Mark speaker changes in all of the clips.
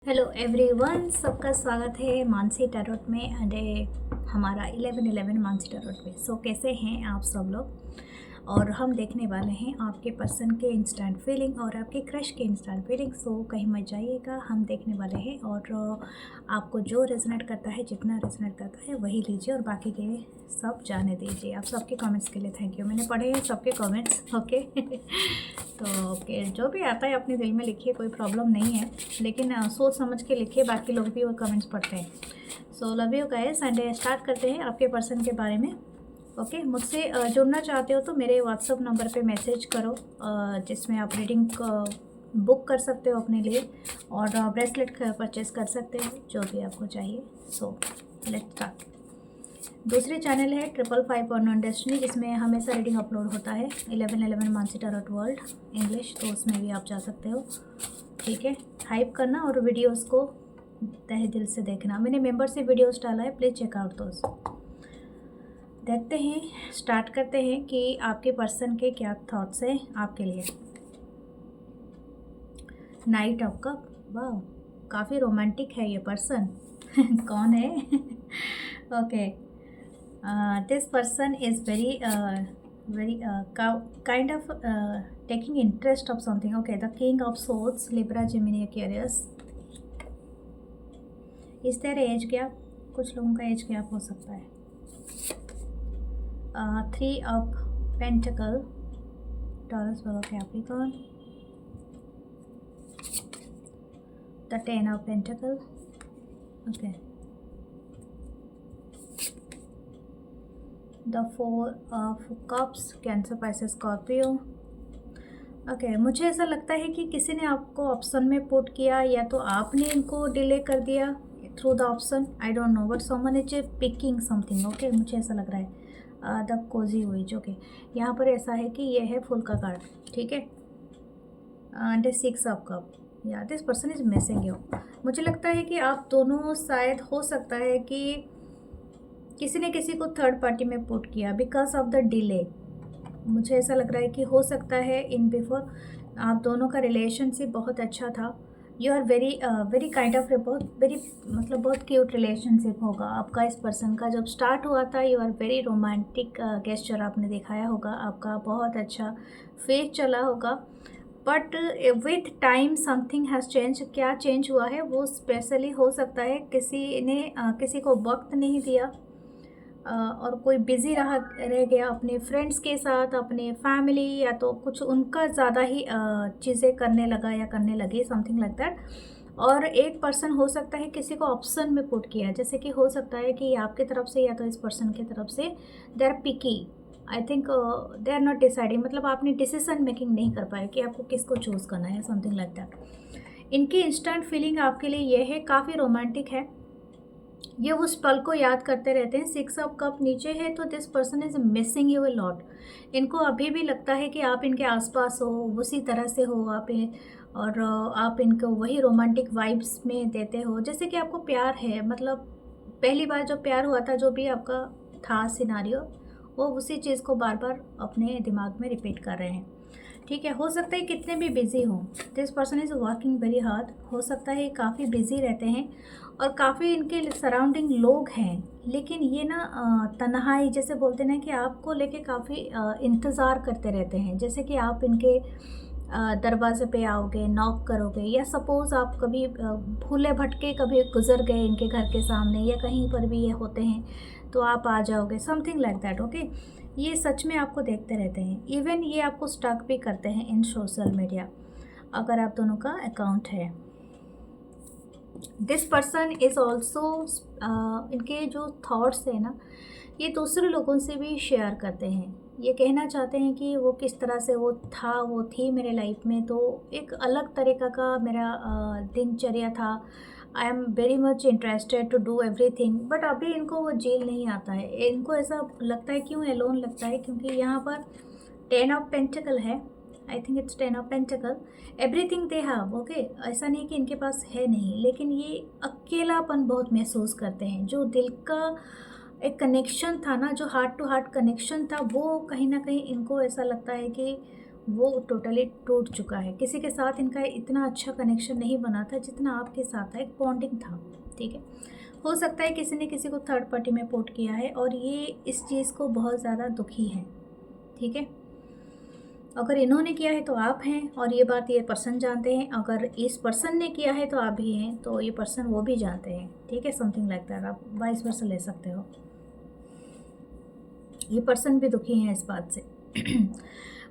Speaker 1: Hello everyone, सबका स्वागत है मानसी टैरोट में एंड हमारा 11-11 मानसी टैरोट में। सो कैसे हैं आप सब लोग। और हम देखने वाले हैं आपके पर्सन के इंस्टेंट फीलिंग और आपके क्रश के इंस्टेंट फीलिंग। सो कहीं मत जाइएगा, हम देखने वाले हैं और आपको जो रेजोनेट करता है, जितना रेजोनेट करता है वही लीजिए और बाकी के सब जाने दीजिए। आप सबके कमेंट्स के लिए थैंक यू। मैंने पढ़े हैं सबके कमेंट्स, ओके। तो ओके, जो भी आता है अपने दिल में लिखिए, कोई प्रॉब्लम नहीं है, लेकिन सोच समझ के लिखिए, बाकी लोग भी वो कमेंट्स पढ़ते हैं। So love you guys and start करते हैं आपके पर्सन के बारे में। ओके, मुझसे जुड़ना चाहते हो तो मेरे व्हाट्सअप नंबर पे मैसेज करो, जिसमें आप रीडिंग बुक कर सकते हो अपने लिए और ब्रेसलेट परचेस कर सकते हो, जो भी आपको चाहिए। So let's start. दूसरे चैनल है 555 और नॉन डेस्टिनी, जिसमें हमेशा रीडिंग अपलोड होता है 11-11 मानसी टैरोट वर्ल्ड इंग्लिश, तो उसमें भी आप जा सकते हो। ठीक है, हाइप करना और वीडियोस को तहे दिल से देखना। मैंने मेंबरशिप वीडियोस डाला है, प्लीज़ चेकआउट दोस्त। देखते हैं, स्टार्ट करते हैं कि आपके पर्सन के क्या थॉट्स हैं आपके लिए। नाइट ऑफ कप, वाह, काफ़ी रोमांटिक है ये पर्सन। कौन है? Okay, this person is very kind of taking interest of something. Okay, the king of swords, Libra, Gemini, Aquarius. इस तरह एज गैप, कुछ लोगों का एज गैप हो सकता है। 3 of Pentacle, Taurus, Virgo, Capricorn. The 10 of Pentacle, okay. The 4 of Cups, Cancer, Pisces, Scorpio. Okay, मुझे ऐसा लगता है कि किसी ने आपको ऑप्शन में पुट किया, या तो आपने इनको डिले कर दिया through the option, I don't no, but someone is picking something. Okay, मुझे ऐसा लग रहा है। द कोजी हुई, जो कि यहाँ पर ऐसा है कि ये है फुल का कार्ड, ठीक है। एंड 6 ऑफ कप, या this person is missing you. मुझे लगता है कि आप दोनों, शायद हो सकता है कि किसी ने किसी को थर्ड पार्टी में पुट किया बिकॉज ऑफ द डिले। मुझे ऐसा लग रहा है कि हो सकता है इन बिफोर आप दोनों का रिलेशनशिप बहुत अच्छा था। You are very kind of, बहुत वेरी, मतलब बहुत क्यूट रिलेशनशिप होगा आपका इस पर्सन का। जब स्टार्ट हुआ था, you are very romantic gesture आपने दिखाया होगा, आपका बहुत अच्छा फेज चला होगा। But with time something has change. क्या चेंज हुआ है वो स्पेशली हो सकता है किसी ने किसी को वक्त नहीं दिया, और कोई बिज़ी रह गया अपने फ्रेंड्स के साथ, अपने फैमिली, या तो कुछ उनका ज़्यादा ही चीज़ें करने लगा या करने लगी, समथिंग लाइक दैट। और एक पर्सन हो सकता है किसी को ऑप्शन में पुट किया, जैसे कि हो सकता है कि आपकी तरफ से या तो इस पर्सन की तरफ से they are picky. I think they are not deciding, मतलब आपने डिसीजन मेकिंग नहीं कर पाए कि आपको किसको चूज़ करना है, समथिंग लाइक दैट। इनकी इंस्टेंट फीलिंग आपके लिए ये है, काफ़ी रोमांटिक है, ये उस पल को याद करते रहते हैं। 6 ऑफ कप नीचे है, तो this person is missing you a lot. इनको अभी भी लगता है कि आप इनके आसपास हो, उसी तरह से हो आप, और आप इनको वही रोमांटिक वाइब्स में देते हो, जैसे कि आपको प्यार है। मतलब पहली बार जो प्यार हुआ था, जो भी आपका था सिनारियो, वो उसी चीज़ को बार बार अपने दिमाग में रिपीट कर रहे हैं। ठीक है, हो सकता है कितने भी बिज़ी हों, this person is working very hard. हो सकता है काफ़ी बिज़ी रहते हैं और काफ़ी इनके सराउंडिंग लोग हैं, लेकिन ये ना तन्हाई जैसे बोलते हैं ना, कि आपको लेके काफ़ी इंतज़ार करते रहते हैं। जैसे कि आप इनके दरवाजे पे आओगे, नॉक करोगे, या सपोज़ आप कभी भूले भटके कभी गुज़र गए इनके घर के सामने, या कहीं पर भी ये होते हैं, तो आप आ जाओगे, समथिंग लाइक दैट। ओके, ये सच में आपको देखते रहते हैं। इवन ये आपको स्टॉक भी करते हैं इन सोशल मीडिया, अगर आप दोनों का अकाउंट है। दिस पर्सन इज़ ऑल्सो, इनके जो थॉट्स हैं ना, ये दूसरे लोगों से भी शेयर करते हैं। ये कहना चाहते हैं कि वो किस तरह से वो था, वो थी मेरे लाइफ में, तो एक अलग तरीक़ा का मेरा दिनचर्या था। I am very much interested to do everything, but अभी इनको वो झेल नहीं आता है। इनको ऐसा लगता है, क्यों एलोन लगता है, क्योंकि यहाँ पर 10 ऑफ पेंटिकल है। I think it's 10 of pentacle. Everything they have, okay, ऐसा नहीं कि इनके पास है नहीं, लेकिन ये अकेलापन बहुत महसूस करते हैं। जो दिल का एक कनेक्शन था ना, जो हार्ट टू हार्ट कनेक्शन था, वो कहीं ना कहीं इनको ऐसा लगता है कि वो टोटली टूट चुका है। किसी के साथ इनका इतना अच्छा कनेक्शन नहीं बना था जितना आपके साथ था, एक बॉन्डिंग था, ठीक है। हो सकता है किसी ने किसी को थर्ड पार्टी में पुट किया है और ये इस चीज़ को बहुत ज़्यादा दुखी है, ठीक है। अगर इन्होंने किया है तो आप हैं, और ये बात ये पर्सन जानते हैं। अगर इस पर्सन ने किया है तो आप भी हैं, तो ये पर्सन वो भी जानते हैं, ठीक है। समथिंग लाइक दैट, आप वाइस वर्सा ले सकते हो। ये पर्सन भी दुखी हैं इस बात से।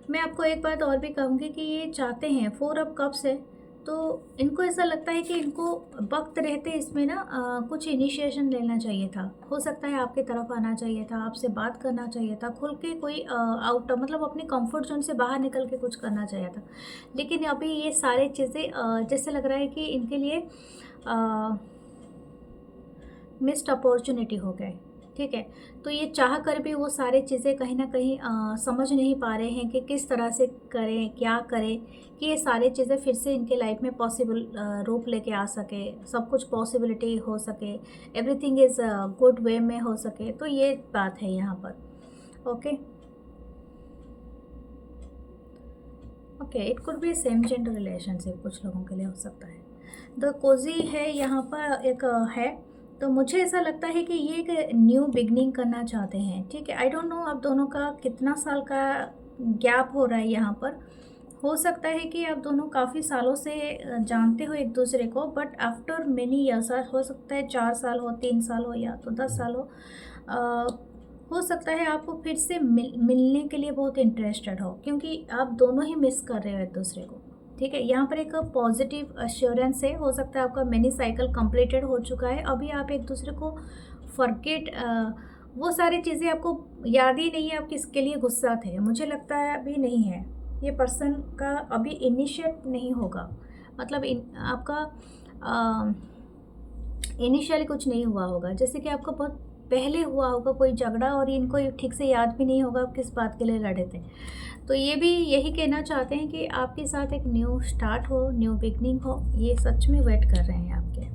Speaker 1: मैं आपको एक बात और भी कहूँगी कि ये चाहते हैं, 4 ऑफ कप्स है, तो इनको ऐसा लगता है कि इनको वक्त रहते इसमें ना कुछ इनिशिएशन लेना चाहिए था। हो सकता है आपकी तरफ आना चाहिए था, आपसे बात करना चाहिए था, खुल के कोई आउट मतलब अपनी कंफर्ट जोन से बाहर निकल के कुछ करना चाहिए था। लेकिन अभी ये सारी चीज़ें जैसे लग रहा है कि इनके लिए मिस्ड अपॉर्चुनिटी हो गए, ठीक है। तो ये चाह कर भी वो सारी चीज़ें कहीं ना कहीं समझ नहीं पा रहे हैं कि किस तरह से करें, क्या करें कि ये सारी चीज़ें फिर से इनके लाइफ में पॉसिबल रूप लेके आ सके, सब कुछ पॉसिबिलिटी हो सके, एवरीथिंग इज़ गुड वे में हो सके। तो ये बात है यहाँ पर। Okay okay, it could be same gender relationship, कुछ लोगों के लिए हो सकता है। द कोजी है यहाँ पर एक है, तो मुझे ऐसा लगता है कि ये एक न्यू बिगनिंग करना चाहते हैं, ठीक है। आई डोंट नो आप दोनों का कितना साल का गैप हो रहा है यहाँ पर। हो सकता है कि आप दोनों काफ़ी सालों से जानते हो एक दूसरे को, बट आफ्टर मेनी ईयर्स, हो सकता है 4 साल हो, 3 साल हो, या तो 10 साल हो सकता है आपको फिर से मिलने के लिए बहुत इंटरेस्टेड हो, क्योंकि आप दोनों ही मिस कर रहे हो एक दूसरे को, ठीक है। यहाँ पर एक पॉजिटिव अश्योरेंस है। हो सकता है आपका मिनी साइकिल कंप्लीटेड हो चुका है, अभी आप एक दूसरे को फॉरगेट, वो सारी चीज़ें आपको याद ही नहीं है, आप किसके लिए गुस्सा थे, मुझे लगता है अभी नहीं है। ये पर्सन का अभी इनिशिएट नहीं होगा, मतलब आपका इनिशियली कुछ नहीं हुआ होगा, जैसे कि आपका बहुत पहले हुआ होगा कोई झगड़ा, और इनको ठीक से याद भी नहीं होगा आप किस बात के लिए लड़े थे। तो ये भी यही कहना चाहते हैं कि आपके साथ एक न्यू स्टार्ट हो, न्यू बिगनिंग हो, ये सच में वेट कर रहे हैं आपके।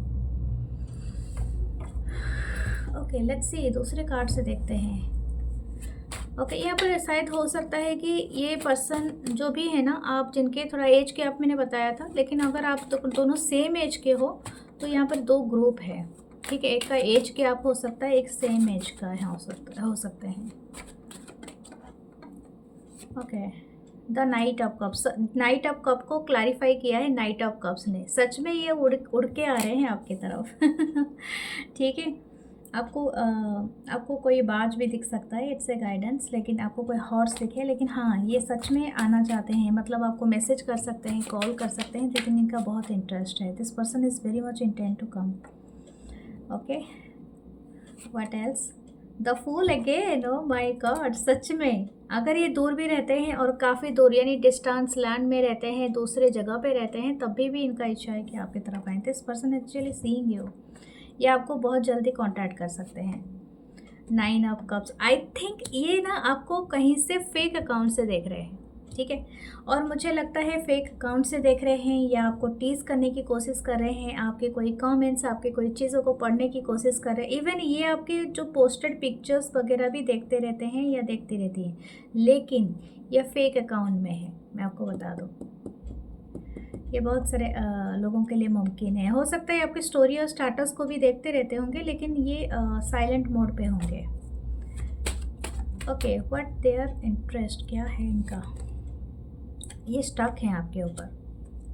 Speaker 1: ओके, लेट्स सी, दूसरे कार्ड से देखते हैं। ओके, यहाँ पर शायद हो सकता है कि ये पर्सन जो भी है ना, आप जिनके थोड़ा एज के आप मैंने बताया था, लेकिन अगर आप दोनों सेम एज के हो तो यहाँ पर 2 ग्रुप है, ठीक है। एक का एज के आप हो सकता है, एक सेम एज का है, हो सकते हैं। Okay, the knight of cups, night of cup को क्लैरिफाई किया है नाइट ऑफ कप्स ने। सच में ये उड़ के आ रहे हैं आपकी तरफ। ठीक है, आपको कोई बाज भी दिख सकता है, इट्स ए गाइडेंस, लेकिन आपको कोई हॉर्स दिखे, लेकिन हाँ ये सच में आना चाहते हैं, मतलब आपको मैसेज कर सकते हैं, कॉल कर सकते हैं, लेकिन इनका बहुत इंटरेस्ट है। This person is very much intent to come. Okay, what else, the fool again, oh my God. सच में अगर ये दूर भी रहते हैं और काफ़ी दूर यानी डिस्टेंस लैंड में रहते हैं, दूसरे जगह पे रहते हैं, तब भी इनका इच्छा है कि आपकी तरफ आए। This person actually seeing you, ये आपको बहुत जल्दी कांटेक्ट कर सकते हैं। 9 ऑफ कप्स, आई थिंक ये ना आपको कहीं से फेक अकाउंट से देख रहे हैं, ठीक है। और मुझे लगता है फेक अकाउंट से देख रहे हैं, या आपको टीज करने की कोशिश कर रहे हैं, आपके कोई कमेंट्स, आपके कोई चीज़ों को पढ़ने की कोशिश कर रहे हैं। इवन ये आपके जो पोस्टेड पिक्चर्स वगैरह भी देखते रहते हैं या देखती रहती हैं, लेकिन ये फेक अकाउंट में है, मैं आपको बता दूँ। ये बहुत सारे लोगों के लिए मुमकिन है। हो सकता है आपकी स्टोरी और स्टेटस को भी देखते रहते होंगे, लेकिन ये साइलेंट मोड पे होंगे। ओके, व्हाट देयर इंटरेस्ट, क्या है इनका। ये स्टक हैं आपके ऊपर,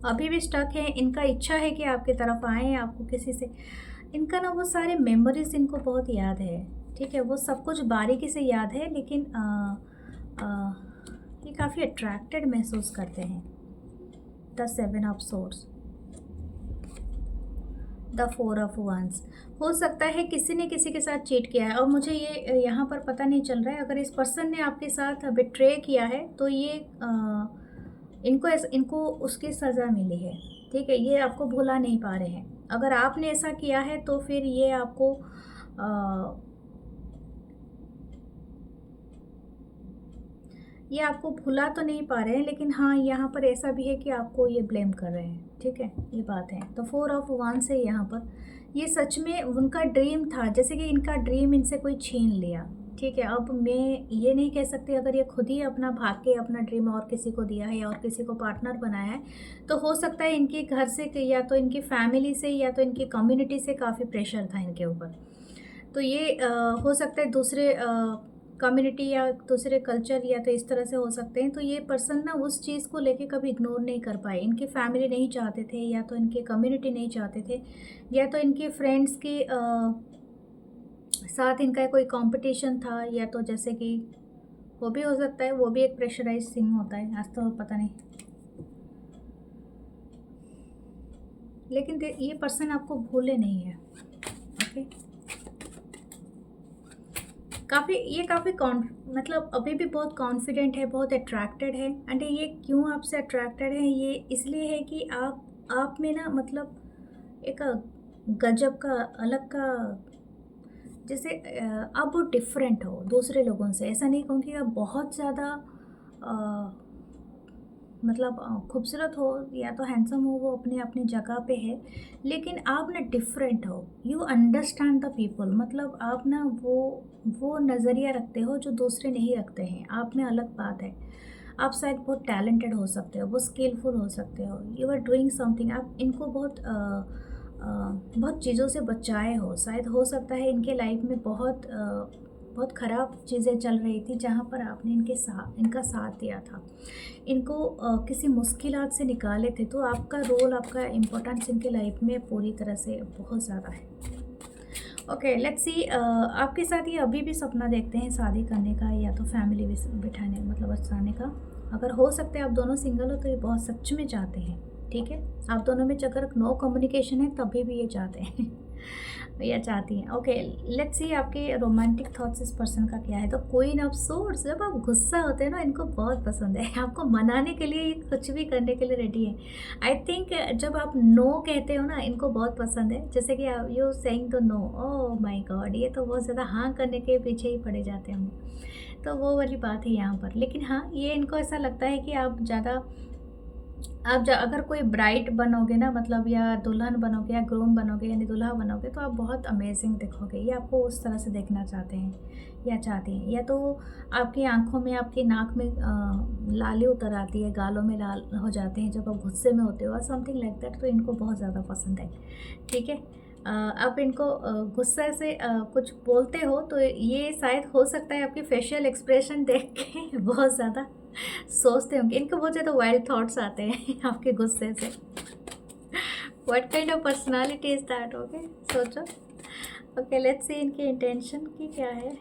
Speaker 1: अभी भी स्टक है। इनका इच्छा है कि आपकी तरफ आएँ, आपको किसी से, इनका ना वो सारे मेमोरीज इनको बहुत याद है, ठीक है। वो सब कुछ बारीकी से याद है, लेकिन ये काफ़ी अट्रैक्टेड महसूस करते हैं। The 7 of swords, the 4 of wands. हो सकता है किसी ने किसी के साथ चीट किया है, और मुझे ये यहाँ पर पता नहीं चल रहा है, अगर इस पर्सन ने आपके साथ बिट्रे किया है तो ये इनको उसकी सज़ा मिली है, ठीक है। ये आपको भुला नहीं पा रहे हैं। अगर आपने ऐसा किया है तो फिर ये आपको भुला तो नहीं पा रहे हैं, लेकिन हाँ यहाँ पर ऐसा भी है कि आपको ये ब्लेम कर रहे हैं, ठीक है। ये बात है। तो 4 ऑफ वंस है यहाँ पर। ये सच में उनका ड्रीम था, जैसे कि इनका ड्रीम इनसे कोई छीन लिया, ठीक है, अब मैं ये नहीं कह सकती अगर ये खुद ही अपना भाग के अपना ड्रीम और किसी को दिया है या और किसी को पार्टनर बनाया है, तो हो सकता है इनके घर से या तो इनकी फैमिली से या तो इनकी कम्युनिटी से काफ़ी प्रेशर था इनके ऊपर। तो ये हो सकता है दूसरे कम्युनिटी या दूसरे कल्चर या तो इस तरह से हो सकते हैं। तो ये पर्सन ना उस चीज़ को लेके कभी इग्नोर नहीं कर पाए। इनकी फैमिली नहीं चाहते थे या तो इनके कम्युनिटी नहीं चाहते थे या तो इनके फ्रेंड्स की साथ इनका कोई कंपटीशन था या तो जैसे कि वो भी हो सकता है, वो भी एक प्रेशराइज थिंग होता है, आज तो पता नहीं। लेकिन ये पर्सन आपको भूले नहीं है। ओके, ये काफ़ी मतलब अभी भी बहुत कॉन्फिडेंट है, बहुत अट्रैक्टेड है। एंड ये क्यों आपसे अट्रैक्टेड है, ये इसलिए है कि आप में ना मतलब एक गजब का अलग का, जैसे आप बहुत डिफरेंट हो दूसरे लोगों से। ऐसा नहीं कहूँ कि आप बहुत ज़्यादा मतलब खूबसूरत हो या तो हैंडसम हो, वो अपनी अपनी जगह पे है, लेकिन आप ना डिफरेंट हो। यू अंडरस्टैंड द पीपल, मतलब आप ना वो नज़रिया रखते हो जो दूसरे नहीं रखते हैं। आप में अलग बात है। आप शायद बहुत टैलेंटेड हो सकते हो, बहुत स्किलफुल हो सकते हो, यू आर डूइंग समथिंग। आप इनको बहुत चीज़ों से बचाए हो। शायद हो सकता है इनके लाइफ में बहुत ख़राब चीज़ें चल रही थी जहाँ पर आपने इनका साथ दिया था, इनको किसी मुश्किलात से निकाले थे। तो आपका रोल, आपका इम्पोर्टेंस इनके लाइफ में पूरी तरह से बहुत ज़्यादा है। ओके, लेट्स सी आपके साथ ये अभी भी सपना देखते हैं शादी करने का या तो फैमिली बिठाने मतलब बसाने का। अगर हो सकता है आप दोनों सिंगल हो तो ये बहुत सच में चाहते हैं। ठीक है, आप दोनों में अगर नो कम्युनिकेशन है तभी भी ये चाहते हैं या चाहती हैं। ओके, लेट्स सी आपके रोमांटिक थॉट्स इस पर्सन का क्या है। तो क्वीन ऑफ सोर्ड्स, जब आप गुस्सा होते हैं ना, इनको बहुत पसंद है। आपको मनाने के लिए कुछ भी करने के लिए रेडी है। आई थिंक जब आप नो कहते हो ना, इनको बहुत पसंद है। जैसे कि आप you saying the no, oh my god, ये तो बहुत ज़्यादा हाँ करने के पीछे ही पड़े जाते हैं। तो वो वाली बात है यहाँ पर। लेकिन हाँ, ये इनको ऐसा लगता है कि अगर कोई ब्राइड बनोगे ना, मतलब या दुल्हन बनोगे या ग्रूम बनोगे यानी दूल्हा बनोगे, तो आप बहुत अमेजिंग दिखोगे। ये आपको उस तरह से देखना चाहते हैं या चाहती हैं। या तो आपकी आंखों में, आपकी नाक में लाली उतर आती है, गालों में लाल हो जाते हैं जब आप गुस्से में होते हो, और समथिंग लाइक दैट। तो इनको बहुत ज़्यादा पसंद है। ठीक है, आप इनको गुस्से से कुछ बोलते हो तो ये शायद हो सकता है आपकी फेशियल एक्सप्रेशन देख के बहुत ज़्यादा सोचते होंगे। इनको बहुत ज़्यादा वाइल्ड थॉट्स आते हैं आपके गुस्से से। What kind of personality is that? Okay, सोचो। ओके, लेट्स सी इनकी इंटेंशन की क्या है।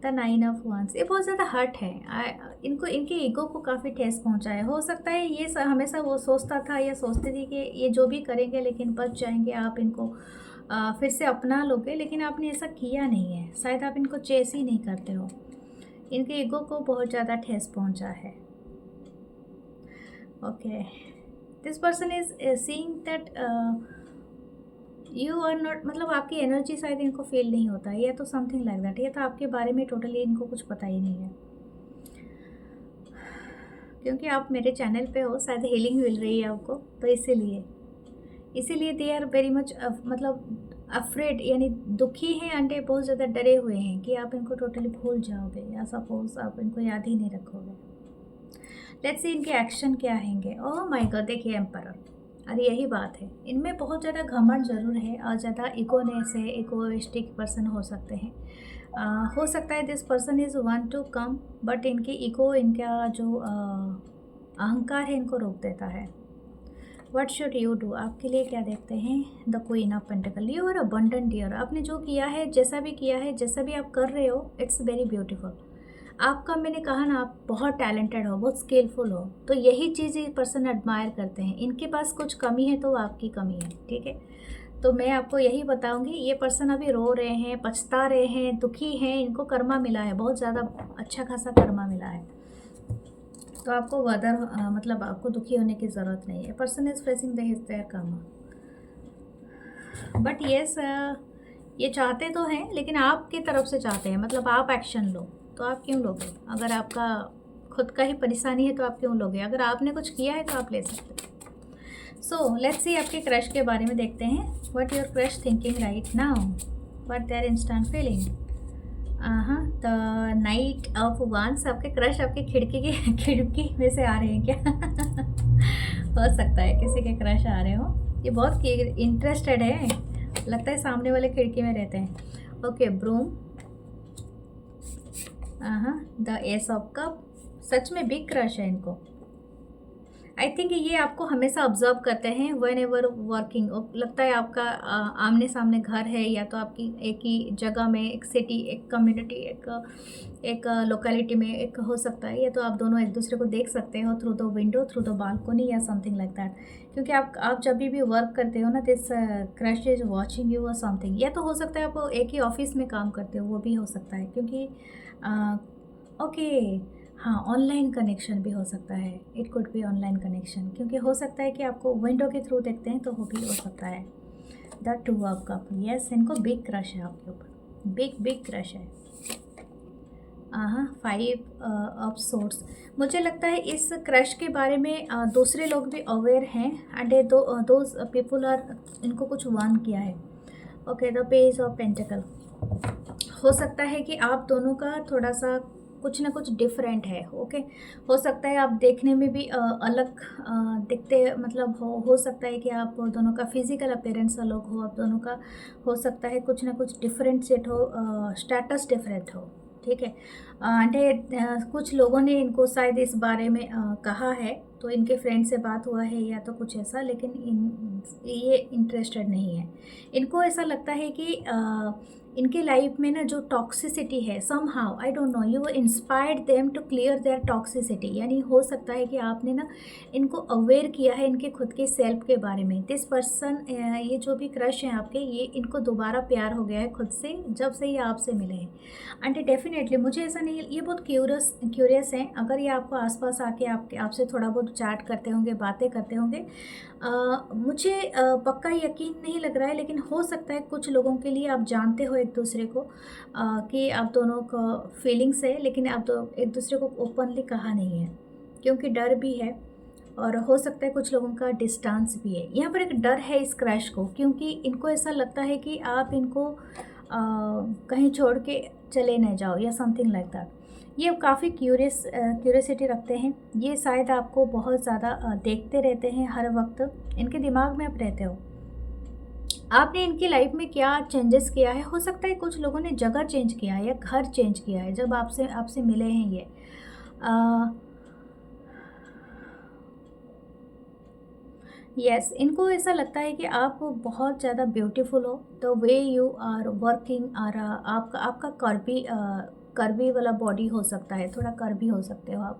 Speaker 1: द 9 ऑफ वांड्स, ये बहुत ज़्यादा हर्ट है। इनको इनके ईगो को काफ़ी ठेस पहुंचा है। हो सकता है ये हमेशा वो सोचता था या सोचती थी कि ये जो भी करेंगे लेकिन बच जाएंगे, आप इनको फिर से अपना लोगे, लेकिन आपने ऐसा किया नहीं है। शायद आप इनको चेस ही नहीं करते हो। इनके ईगो को बहुत ज़्यादा ठेस पहुंचा है। Okay, this person is seeing that you are not, मतलब आपकी एनर्जी शायद इनको फील नहीं होता है, या तो समथिंग लाइक दैट। या तो आपके बारे में टोटली इनको कुछ पता ही नहीं है। क्योंकि आप मेरे चैनल पे हो, शायद हीलिंग मिल रही है आपको, तो इसीलिए दे आर वेरी मच मतलब अफ्रेड, यानी दुखी हैं, अंडे बहुत ज़्यादा डरे हुए हैं कि आप इनको टोटली भूल जाओगे या सपोज आप इनको याद ही नहीं रखोगे। लेट्स सी इनके एक्शन क्या हैंगे। ओह माय गॉड, देखिए एम्परर। अरे यही बात है, इनमें बहुत ज़्यादा घमंड ज़रूर है और ज़्यादा इगोनेस है, इगोइस्टिक पर्सन हो सकते हैं। हो सकता है this person is want to come, but इनकी इगो, इनका जो अहंकार है, इनको रोक देता है। व्हाट शुड यू डू, आपके लिए क्या देखते हैं। The queen of pentacle, you are abundant dear. आपने जो किया है, जैसा भी किया है, जैसा भी आप कर रहे हो, इट्स वेरी ब्यूटीफुल। आपका, मैंने कहा ना, आप बहुत टैलेंटेड हो, बहुत स्किलफुल हो। तो यही चीज़ ये पर्सन एडमायर करते हैं। इनके पास कुछ कमी है तो वो आपकी कमी है। ठीक है, तो मैं आपको यही बताऊंगी। ये पर्सन अभी रो रहे हैं, पछता रहे हैं, दुखी हैं, इनको कर्मा मिला है, बहुत ज़्यादा अच्छा खासा कर्मा मिला है। तो आपको मतलब आपको दुखी होने की ज़रूरत नहीं है। Person is facing their karma, but yes, ये चाहते तो हैं, लेकिन आपकी तरफ से चाहते हैं, मतलब आप एक्शन लो। तो आप क्यों लोगे? अगर आपका खुद का ही परेशानी है तो आप क्यों लोगे? अगर आपने कुछ किया है तो आप ले सकते हो। सो लेट्स सी आपके क्रश के बारे में देखते हैं। What your crush thinking right now, what their instant feeling. हाँ, द नाइट ऑफ वांस। आपके क्रश आपकी खिड़की में से आ रहे हैं क्या? हो सकता है किसी के क्रश आ रहे हो। ये बहुत इंटरेस्टेड है, लगता है सामने वाले खिड़की में रहते हैं। Okay, broom. हाँ, द एस ऑफ कप। सच में बिग क्रश है इनको। आई थिंक ये आपको हमेशा ऑब्जर्व करते हैं व्हेन एवर वर्किंग। लगता है आपका आमने सामने घर है, या तो आपकी एक ही जगह में, एक सिटी, एक कम्युनिटी, एक लोकेलिटी में एक हो सकता है, या तो आप दोनों एक दूसरे को देख सकते हो through the window, through the balcony, या समथिंग लाइक दैट। क्योंकि आप जब भी वर्क करते हो ना, this crush is watching you और समथिंग। या तो हो सकता है आप एक ही ऑफिस में काम करते हो, वो भी हो सकता है। क्योंकि ओके, हाँ, ऑनलाइन कनेक्शन भी हो सकता है। It could be online connection, क्योंकि हो सकता है कि आपको विंडो के थ्रू देखते हैं, तो वो भी हो सकता है। The two of cup. Yes, इनको बिग क्रश है आपके ऊपर, बिग क्रश है। हाँ, फाइव ऑफ सोर्ट्स। मुझे लगता है इस क्रश के बारे में दूसरे लोग भी अवेयर हैं, एंड दोज पीपल आर, इनको कुछ वार्न किया है। Okay, the page of pentacle. हो सकता है कि आप दोनों का थोड़ा सा कुछ ना कुछ डिफरेंट है। ओके, हो सकता है आप देखने में भी अलग दिखते, मतलब हो सकता है कि आप दोनों का फिजिकल अपीयरेंस अलग हो, आप दोनों का हो सकता है कुछ ना कुछ डिफरेंशिएट हो, स्टेटस डिफरेंट हो। ठीक है, कुछ लोगों ने इनको शायद इस बारे में कहा है, तो इनके फ्रेंड से बात हुआ है या तो कुछ ऐसा, लेकिन ये इंटरेस्टेड नहीं है। इनको ऐसा लगता है कि इनके लाइफ में ना जो टॉक्सिसिटी है, somehow I don't know, you inspired them to clear their toxicity. यानी हो सकता है कि आपने ना इनको अवेयर किया है इनके खुद के सेल्फ के बारे में। दिस पर्सन, ये जो भी क्रश हैं आपके, ये इनको दोबारा प्यार हो गया है खुद से, जब से ये आपसे मिले हैं। एंड डेफिनेटली मुझे ऐसा नहीं, ये बहुत क्यूरियस हैं। अगर ये आपको आसपास आके आपसे थोड़ा बहुत चैट करते होंगे, बातें करते होंगे, मुझे पक्का यकीन नहीं लग रहा है, लेकिन हो सकता है कुछ लोगों के लिए आप जानते हो एक दूसरे को, कि आप दोनों का फीलिंग्स है, लेकिन आप तो एक दूसरे को ओपनली कहा नहीं है, क्योंकि डर भी है। और हो सकता है कुछ लोगों का डिस्टेंस भी है। यहाँ पर एक डर है इस क्रैश को, क्योंकि इनको ऐसा लगता है कि आप इनको कहीं छोड़ के चले न जाओ, या समथिंग लाइक दैट। ये काफ़ी क्यूरियसिटी रखते हैं। ये शायद आपको बहुत ज़्यादा देखते रहते हैं, हर वक्त इनके दिमाग में आप रहते हो। आपने इनकी लाइफ में क्या चेंजेस किया है? हो सकता है कुछ लोगों ने जगह चेंज किया है या घर चेंज किया है जब आपसे मिले हैं ये। यस, इनको ऐसा लगता है कि आप बहुत ज़्यादा ब्यूटीफुल हो, the way you are working, और आपका कर्वी वाला बॉडी हो सकता है, थोड़ा कर्वी हो सकते हो आप,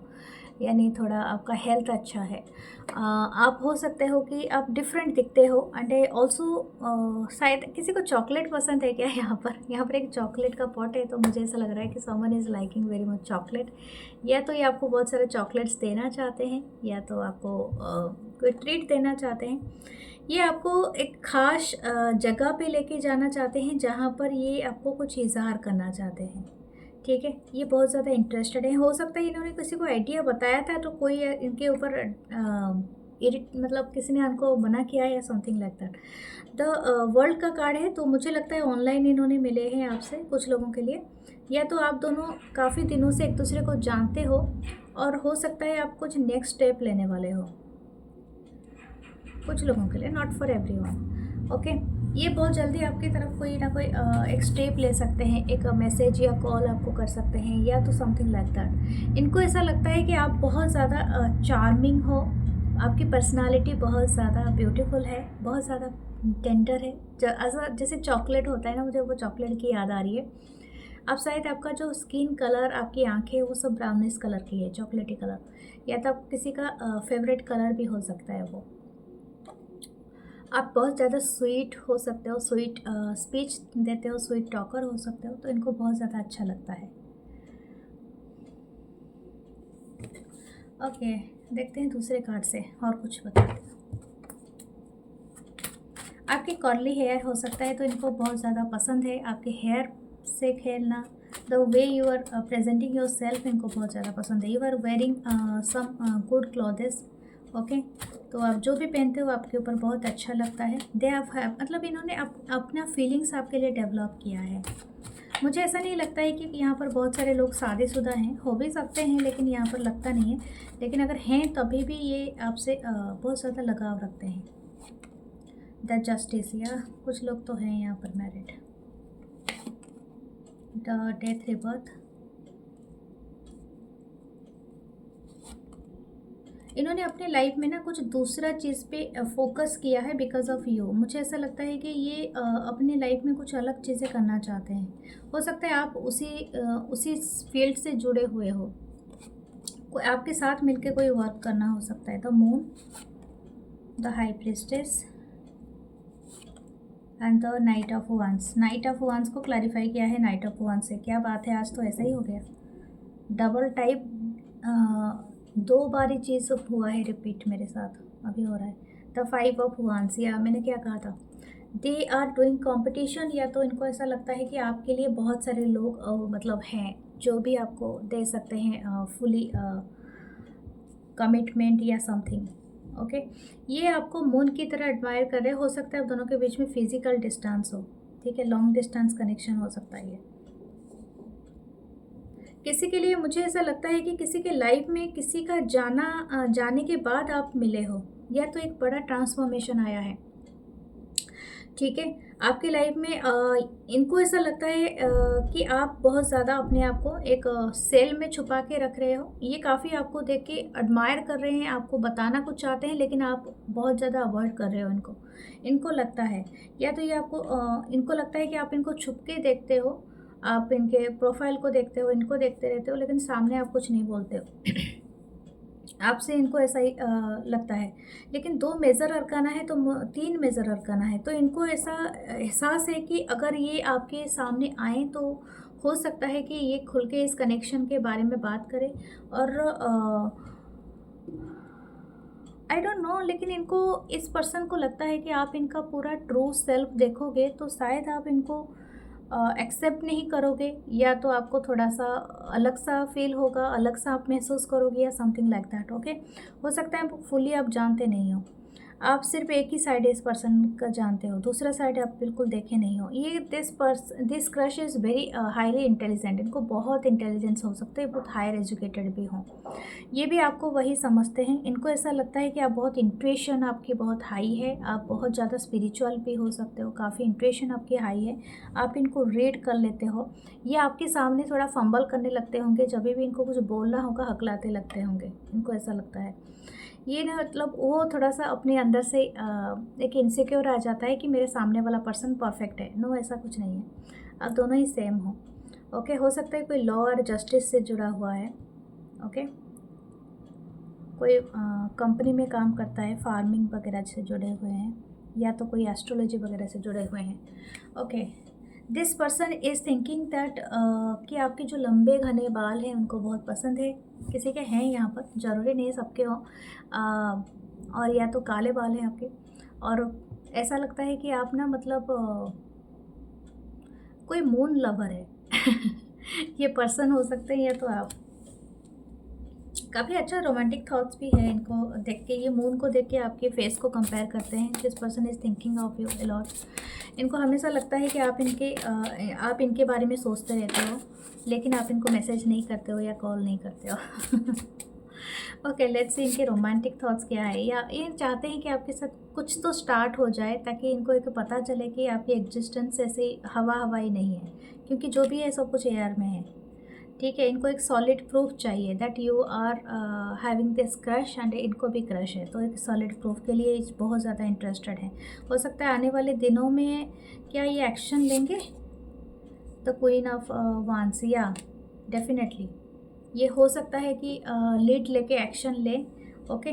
Speaker 1: यानी थोड़ा आपका हेल्थ अच्छा है। आप हो सकते हो कि आप डिफरेंट दिखते हो। एंड ऑल्सो शायद किसी को चॉकलेट पसंद है क्या? यहाँ पर एक चॉकलेट का पॉट है, तो मुझे ऐसा लग रहा है कि someone is liking very much chocolate. या तो ये आपको बहुत सारे चॉकलेट्स देना चाहते हैं, या तो आपको कोई ट्रीट देना चाहते हैं। ये आपको एक ख़ास जगह पे लेके जाना चाहते हैं, जहाँ पर ये आपको कुछ इज़हार करना चाहते हैं। ठीक है, ये बहुत ज़्यादा इंटरेस्टेड है। हो सकता है इन्होंने किसी को आइडिया बताया था, तो कोई इनके ऊपर मतलब किसी ने इनको मना किया है या something like that. The world का कार्ड है, तो मुझे लगता है ऑनलाइन इन्होंने मिले हैं आपसे कुछ लोगों के लिए, या तो आप दोनों काफ़ी दिनों से एक दूसरे को जानते हो, और हो सकता है आप कुछ नेक्स्ट स्टेप लेने वाले हो कुछ लोगों के लिए, नॉट फॉर एवरीवन। ओके, ये बहुत जल्दी आपकी तरफ कोई ना कोई एक स्टेप ले सकते हैं, एक मैसेज या कॉल आपको कर सकते हैं, या तो समथिंग लाइक दैट। इनको ऐसा लगता है कि आप बहुत ज़्यादा चार्मिंग हो, आपकी पर्सनालिटी बहुत ज़्यादा ब्यूटीफुल है, बहुत ज़्यादा टेंडर है। जैसे चॉकलेट होता है ना, मुझे वो चॉकलेट की याद आ रही है। अब शायद आपका जो स्किन कलर, आपकी आंखें, वो सब ब्राउनिश कलर की है, चॉकलेटी कलर, या तो आप किसी का फेवरेट कलर भी हो सकता है वो। आप बहुत ज़्यादा स्वीट हो सकते हो, स्वीट स्पीच देते हो, स्वीट टॉकर हो सकते हो, तो इनको बहुत ज़्यादा अच्छा लगता है। ओके, देखते हैं दूसरे कार्ड से और कुछ बताते हैं। आपकी कर्ली हेयर हो सकता है, तो इनको बहुत ज़्यादा पसंद है आपके हेयर से खेलना। The way you are presenting yourself, इनको बहुत ज़्यादा पसंद है। You are wearing some good clothes. Okay, तो आप जो भी पहनते हो आपके ऊपर बहुत अच्छा लगता है। दे हैव मतलब इन्होंने अपना फीलिंग्स आपके लिए डेवलप किया है। मुझे ऐसा नहीं लगता है कि यहाँ पर बहुत सारे लोग शादीशुदा हैं, हो भी सकते हैं लेकिन यहाँ पर लगता नहीं है। लेकिन अगर हैं तभी भी ये आपसे बहुत ज़्यादा लगाव रखते हैं। द जस्टिस, या कुछ लोग तो हैं यहाँ पर मैरिड। द डेथ रिबर्थ, इन्होंने अपने लाइफ में ना कुछ दूसरा चीज़ पे फोकस किया है बिकॉज ऑफ यू। मुझे ऐसा लगता है कि ये अपने लाइफ में कुछ अलग चीज़ें करना चाहते हैं। हो सकता है आप उसी फील्ड से जुड़े हुए हो, कोई आपके साथ मिलके कोई वर्क करना हो सकता है। The moon, the high priestess and the knight of वांस। नाइट ऑफ वांस को क्लैरिफाई किया है नाइट ऑफ वांस से। क्या बात है, आज तो ऐसा ही हो गया। डबल टाइप, 2 बार ही चीज़ हुआ है रिपीट मेरे साथ, अभी हो रहा है। द 5 ऑफ वांस, या मैंने क्या कहा था, दे आर डूइंग कॉम्पिटिशन। या तो इनको ऐसा लगता है कि आपके लिए बहुत सारे लोग मतलब हैं जो भी आपको दे सकते हैं फुली कमिटमेंट या समथिंग। ओके, ये आपको मून की तरह एडमायर कर रहे हो सकता है आप दोनों के बीच में फिजिकल डिस्टेंस हो, ठीक है, लॉन्ग डिस्टेंस कनेक्शन हो सकता है ये किसी के लिए। मुझे ऐसा लगता है कि किसी के लाइफ में किसी का जाने के बाद आप मिले हो, या तो एक बड़ा ट्रांसफॉर्मेशन आया है, ठीक है, आपके लाइफ में। इनको ऐसा लगता है कि आप बहुत ज़्यादा अपने आप को एक सेल में छुपा के रख रहे हो। ये काफ़ी आपको देख के एडमायर कर रहे हैं, आपको बताना कुछ चाहते हैं लेकिन आप बहुत ज़्यादा अवॉइड कर रहे हो इनको। इनको लगता है, या तो ये आपको इनको लगता है कि आप इनको छुप के देखते हो, आप इनके प्रोफाइल को देखते हो, इनको देखते रहते हो, लेकिन सामने आप कुछ नहीं बोलते हो। आपसे इनको ऐसा ही लगता है। लेकिन 2 मेजर अरकाना है तो 3 मेजर अरकाना है, तो इनको ऐसा एहसास है कि अगर ये आपके सामने आएँ तो हो सकता है कि ये खुल के इस कनेक्शन के बारे में बात करें। और आई डोंट नो, लेकिन इनको, इस पर्सन को लगता है कि आप इनका पूरा ट्रू सेल्फ देखोगे तो शायद आप इनको एक्सेप्ट नहीं करोगे, या तो आपको थोड़ा सा अलग सा फील होगा, अलग सा आप महसूस करोगे या समथिंग लाइक दैट। ओके, हो सकता है फुली आप जानते नहीं हो, आप सिर्फ एक ही साइड इस पर्सन का जानते हो, दूसरा साइड आप बिल्कुल देखे नहीं हो। ये this crush is very highly intelligent. इनको बहुत इंटेलिजेंस हो सकते हैं, बहुत हायर एजुकेटेड भी हों, ये भी आपको वही समझते हैं। इनको ऐसा लगता है कि आप बहुत इंट्यूशन आपकी बहुत हाई है, आप बहुत ज़्यादा स्पिरिचुअल भी हो सकते हो, काफ़ी इंट्यूशन आपकी हाई है, आप इनको रीड कर लेते हो। ये आपके सामने थोड़ा फंबल करने लगते होंगे, जब भी इनको कुछ बोलना होगा हकलाते लगते होंगे, इनको ऐसा लगता है। ये ना मतलब वो थोड़ा सा अपने अंदर से एक इनसिक्योर आ जाता है कि मेरे सामने वाला पर्सन परफेक्ट है। नो, ऐसा कुछ नहीं है, आप दोनों ही सेम हो। ओके, हो सकता है कोई लॉ और जस्टिस से जुड़ा हुआ है। ओके, कोई कंपनी में काम करता है, फार्मिंग वगैरह से जुड़े हुए हैं, या तो कोई एस्ट्रोलॉजी वगैरह से जुड़े हुए हैं। Okay, this person is thinking that कि आपके जो लंबे घने बाल हैं उनको बहुत पसंद है। किसी के हैं यहाँ पर, ज़रूरी नहीं सबके हों, और या तो काले बाल हैं आपके, और ऐसा लगता है कि आप ना मतलब कोई मून लवर है। ये पर्सन हो सकते हैं या तो आप। काफ़ी अच्छा रोमांटिक थॉट्स भी है इनको देख के, ये मून को देख के आपके फेस को कंपेयर करते हैं। This person is thinking of you a lot. इनको हमेशा लगता है कि आप इनके बारे में सोचते रहते हो, लेकिन आप इनको मैसेज नहीं करते हो या कॉल नहीं करते हो। ओके, लेट्स सी इनके रोमांटिक थॉट्स क्या है, या ये चाहते हैं कि आपके साथ कुछ तो स्टार्ट हो जाए ताकि इनको एक पता चले कि आपकी एग्जिस्टेंस ऐसे हवा हवाई नहीं है, क्योंकि जो भी है सब कुछ एयर में है, ठीक है। इनको एक सॉलिड प्रूफ चाहिए that you are having this crush, and इनको भी क्रश है, तो एक सॉलिड प्रूफ के लिए बहुत ज़्यादा इंटरेस्टेड है। हो सकता है आने वाले दिनों में क्या ये एक्शन लेंगे। द क्वीन ऑफ वांस, या डेफिनेटली ये हो सकता है कि लीड लेके एक्शन ले। ओके,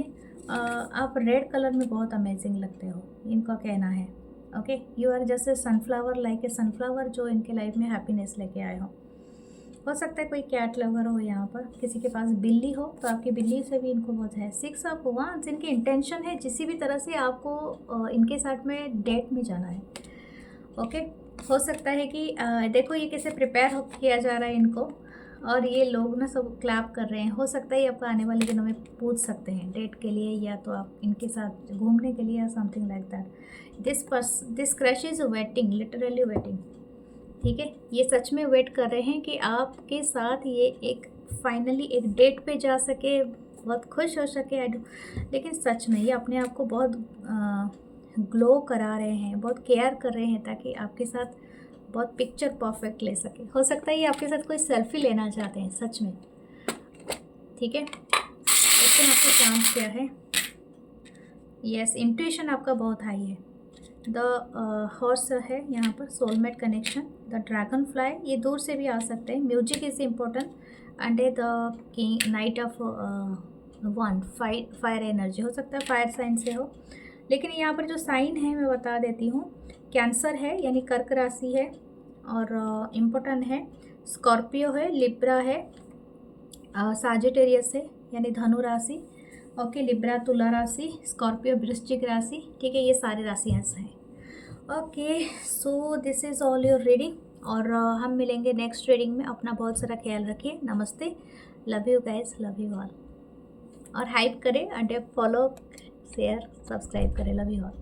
Speaker 1: आप रेड कलर में बहुत अमेजिंग लगते हो, इनका कहना है। Okay, you are just a sunflower, like a sunflower, जो इनके लाइफ में हैप्पीनेस लेके आए हो सकता है कोई कैट लवर हो यहाँ पर, किसी के पास बिल्ली हो तो आपकी बिल्ली से भी इनको बहुत है। 6 ऑफ वांस, इनकी इंटेंशन है किसी भी तरह से आपको इनके साथ में डेट में जाना है। ओके, हो सकता है कि देखो ये कैसे प्रिपेयर किया जा रहा है इनको, और ये लोग ना सब क्लैप कर रहे हैं। हो सकता है ये आपको आने वाले दिनों में पूछ सकते हैं डेट के लिए, या तो आप इनके साथ घूमने के लिए, या something like that. This crush is waiting, literally waiting. ठीक है, ये सच में वेट कर रहे हैं कि आपके साथ ये एक फाइनली एक डेट पे जा सके, बहुत खुश हो सके। लेकिन सच में ये अपने आप को बहुत ग्लो करा रहे हैं, बहुत केयर कर रहे हैं ताकि आपके साथ बहुत पिक्चर परफेक्ट ले सके। हो सकता है ये आपके साथ कोई सेल्फी लेना चाहते हैं सच में, ठीक है। लेकिन आपका चांस क्या है? यस, इंट्यूशन आपका बहुत हाई है। द हॉर्स है यहाँ पर, soulmate connection, the dragon fly, ये दूर से भी आ सकते हैं। Music is important and the king night of one, fire energy, हो सकता है फायर साइन से हो। लेकिन यहाँ पर जो साइन है मैं बता देती हूँ, कैंसर है यानी कर्क राशि है, और इम्पोर्टेंट है स्कॉर्पियो है, लिब्रा है, साजिटेरियस है यानी धनु राशि, ओके, लिब्रा तुला राशि, स्कॉर्पियो वृश्चिक राशि, ठीक है, ये सारी राशियाँ हैं। Okay, so this is all your reading, और हम मिलेंगे नेक्स्ट रीडिंग में। अपना बहुत सारा ख्याल रखिए। नमस्ते, love you guys, love you all. और हाइप करें एंड फॉलो, शेयर, सब्सक्राइब करें। Love you all.